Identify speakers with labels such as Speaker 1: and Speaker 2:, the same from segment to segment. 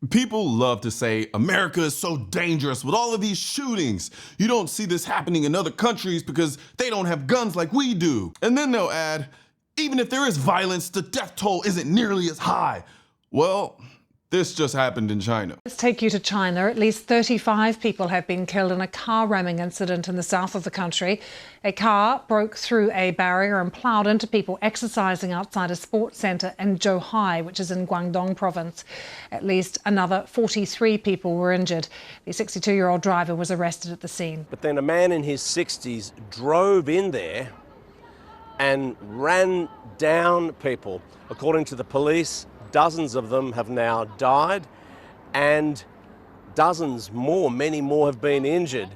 Speaker 1: People love to say America is so dangerous with all of these shootings. You don't see this happening in other countries because they don't have guns like we do. And then they'll add, even if there is violence, the death toll isn't nearly as high. Well, this just happened in China.
Speaker 2: Let's take you to China. At least 35 people have been killed in a car ramming incident in the south of the country. A car broke through a barrier and ploughed into people exercising outside a sports centre in Zhouhai, which is in Guangdong province. At least another 43 people were injured. The 62-year-old driver was arrested at the scene.
Speaker 3: But then a man in his 60s drove in there and ran down people. According to the police, dozens of them have now died and dozens more, many more have been injured.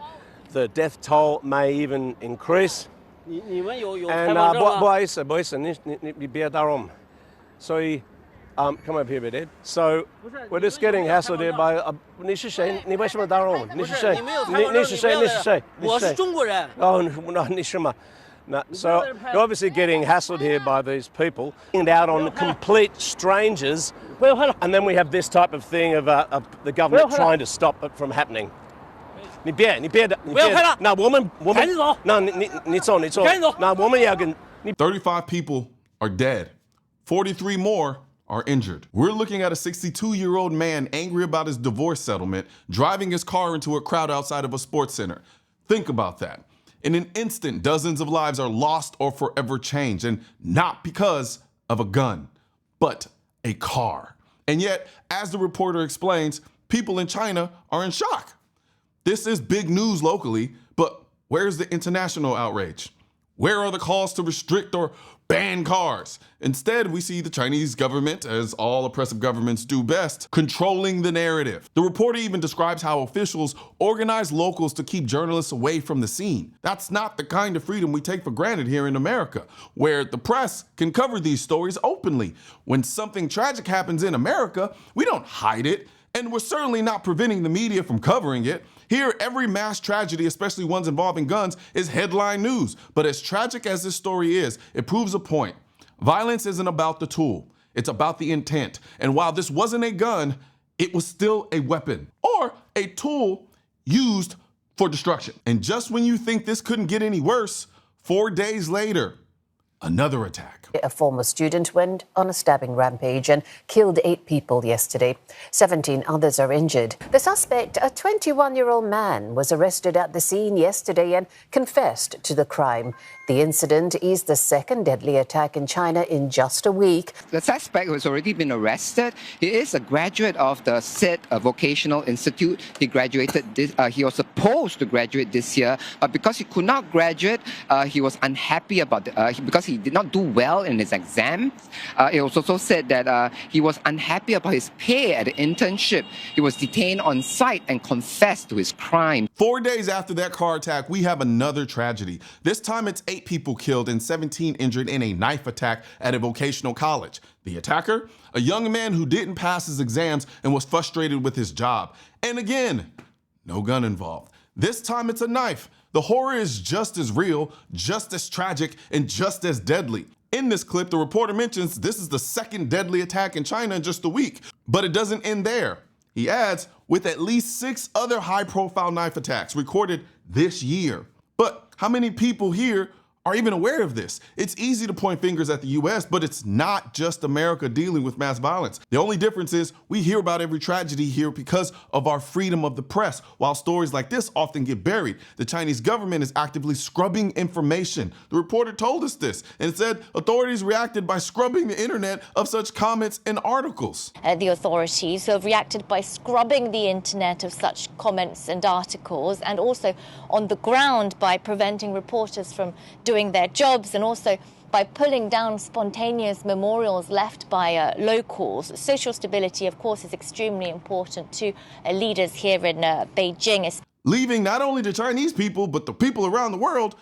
Speaker 3: The death toll may even increase. And 不好意思，你别打扰我们。所以 come up here, Dad. So we're just getting hassled here by 你是谁？你为什么打扰我们？你是谁？你是谁？你是谁？我是中国人。哦，你是吗？No, so you're obviously getting hassled here by these people, and out on complete strangers, and then we have this type of thing of the government trying to stop it from happening. 你别，那我们，那你走，那我们要跟。
Speaker 1: 35 people are dead. 43 more are injured. We're looking at a 62-year-old man angry about his divorce settlement, driving his car into a crowd outside of a sports center. Think about that. In an instant, dozens of lives are lost or forever changed, and not because of a gun, but a car. And yet, as the reporter explains, people in China are in shock. This is big news locally, but where's the international outrage? Where are the calls to restrict or ban cars? Instead, we see the Chinese government, as all oppressive governments do best, controlling the narrative. The reporter even describes how officials organize locals to keep journalists away from the scene. That's not the kind of freedom we take for granted here in America, where the press can cover these stories openly. When something tragic happens in America, we don't hide it, and we're certainly not preventing the media from covering it. Here, every mass tragedy, especially ones involving guns, is headline news. But as tragic as this story is, it proves a point. Violence isn't about the tool. It's about the intent. And while this wasn't a gun, it was still a weapon or a tool used for destruction. And just when you think this couldn't get any worse, 4 days later, another attack.
Speaker 4: A former student went on a stabbing rampage and killed 8 people yesterday. 17 others are injured. The suspect, a 21-year-old man, was arrested at the scene yesterday and confessed to the crime. The incident is the second deadly attack in China in just a week.
Speaker 5: The suspect has already been arrested. He is a graduate of the said vocational institute. He graduated he was supposed to graduate this year, but because he could not graduate, he was unhappy about because he did not do well in his exam. It was also said that he was unhappy about his pay at the internship. He was detained on site and confessed to his crime.
Speaker 1: 4 days after that car attack, we have another tragedy. This time it's 8 people killed and 17 injured in a knife attack at a vocational college. The attacker, a young man who didn't pass his exams and was frustrated with his job. And again, no gun involved. This time it's a knife. The horror is just as real, just as tragic, and just as deadly. In this clip, the reporter mentions this is the second deadly attack in China in just a week. But it doesn't end there. He adds, with at least 6 other high-profile knife attacks recorded this year. But how many people here are even aware of this? It's easy to point fingers at the US, but it's not just America dealing with mass violence. The only difference is we hear about every tragedy here because of our freedom of the press, while stories like this often get buried. The Chinese government is actively scrubbing information. The reporter told us this and said authorities reacted by scrubbing the internet of such comments and articles.
Speaker 6: The authorities have reacted by scrubbing the internet of such comments and articles, and also on the ground by preventing reporters from doing their jobs, and also by pulling down spontaneous memorials left by locals. Social stability, of course, is extremely important to leaders here in Beijing.
Speaker 1: Leaving not only the Chinese people, but the people around the world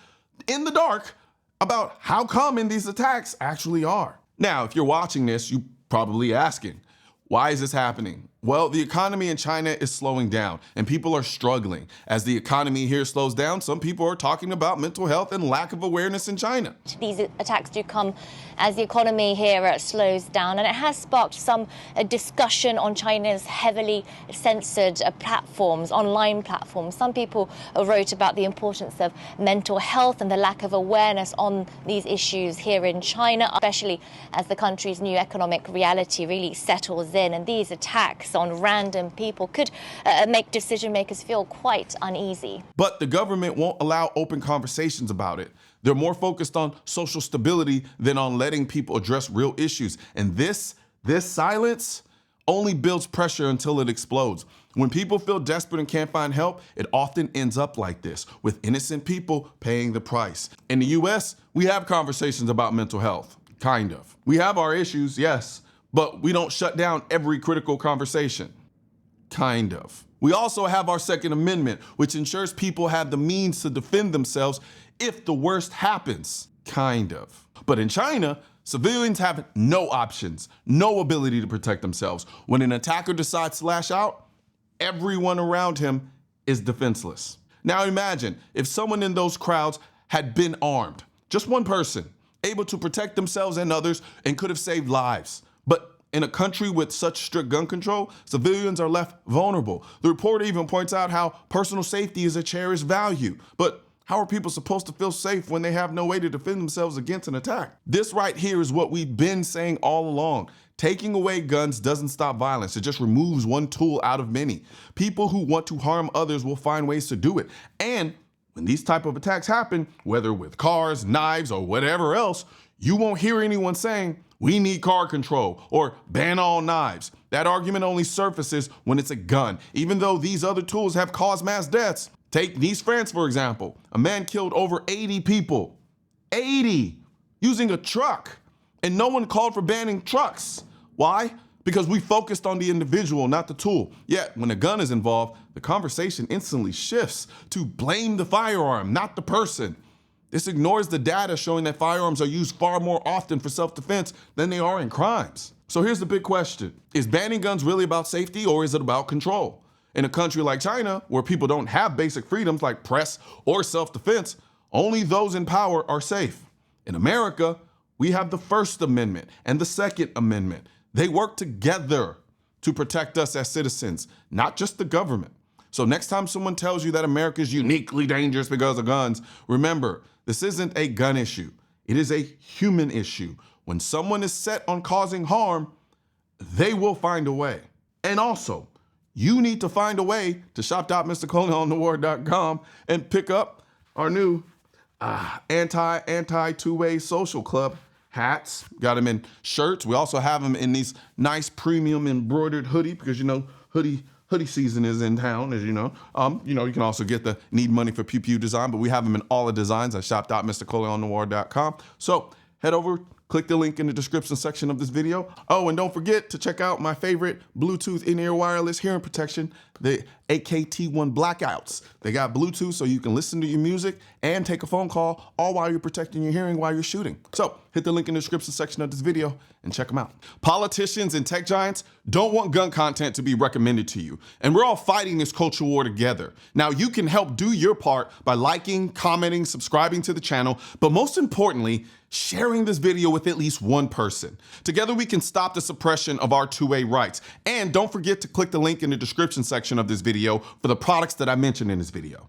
Speaker 1: in the dark about how common these attacks actually are. Now, if you're watching this, you're probably asking, why is this happening? Well, the economy in China is slowing down and people are struggling. As the economy here slows down, some people are talking about mental health and lack of awareness in China.
Speaker 6: These attacks do come as the economy here slows down, and it has sparked some discussion on China's heavily censored platforms, online platforms. Some people wrote about the importance of mental health and the lack of awareness on these issues here in China, especially as the country's new economic reality really settles in. And these attacks on random people could make decision makers feel quite uneasy.
Speaker 1: But the government won't allow open conversations about it. They're more focused on social stability than on letting people address real issues. And this silence only builds pressure until it explodes. When people feel desperate and can't find help, it often ends up like this, with innocent people paying the price. In the US, we have conversations about mental health, kind of. We have our issues, yes, but we don't shut down every critical conversation, kind of. We also have our Second Amendment, which ensures people have the means to defend themselves if the worst happens, kind of. But in China, civilians have no options, no ability to protect themselves. When an attacker decides to lash out, everyone around him is defenseless. Now imagine if someone in those crowds had been armed, just one person, able to protect themselves and others, and could have saved lives. But in a country with such strict gun control, civilians are left vulnerable. The report even points out how personal safety is a cherished value. But how are people supposed to feel safe when they have no way to defend themselves against an attack? This right here is what we've been saying all along. Taking away guns doesn't stop violence. It just removes one tool out of many. People who want to harm others will find ways to do it. And when these type of attacks happen, whether with cars, knives, or whatever else, you won't hear anyone saying, we need car control or ban all knives. That argument only surfaces when it's a gun, even though these other tools have caused mass deaths. Take Nice, France, for example. A man killed over 80 people. 80! Using a truck. And no one called for banning trucks. Why? Because we focused on the individual, not the tool. Yet, when a gun is involved, the conversation instantly shifts to blame the firearm, not the person. This ignores the data showing that firearms are used far more often for self-defense than they are in crimes. So here's the big question. Is banning guns really about safety, or is it about control? In a country like China, where people don't have basic freedoms like press or self-defense, only those in power are safe. In America, we have the First Amendment and the Second Amendment. They work together to protect us as citizens, not just the government. So next time someone tells you that America is uniquely dangerous because of guns, remember, this isn't a gun issue. It is a human issue. When someone is set on causing harm, they will find a way. And also, you need to find a way to shop.mrcolion.com and pick up our new anti two-way social club hats. Got them in shirts. We also have them in these nice premium embroidered hoodie, because you know hoodie season is in town, as you know. You can also get the need money for pew pew design, but we have them in all the designs at shop.mrcolion.com. So head over, click the link in the description section of this video. Oh, and don't forget to check out my favorite Bluetooth in-ear wireless hearing protection, the AKT1 Blackouts. They got Bluetooth so you can listen to your music and take a phone call, all while you're protecting your hearing while you're shooting. So hit the link in the description section of this video and check them out. Politicians and tech giants don't want gun content to be recommended to you, and we're all fighting this culture war together. Now, you can help do your part by liking, commenting, subscribing to the channel, but most importantly, sharing this video with at least one person. Together we can stop the suppression of our two-way rights. And don't forget to click the link in the description section of this video for the products that I mentioned in this video.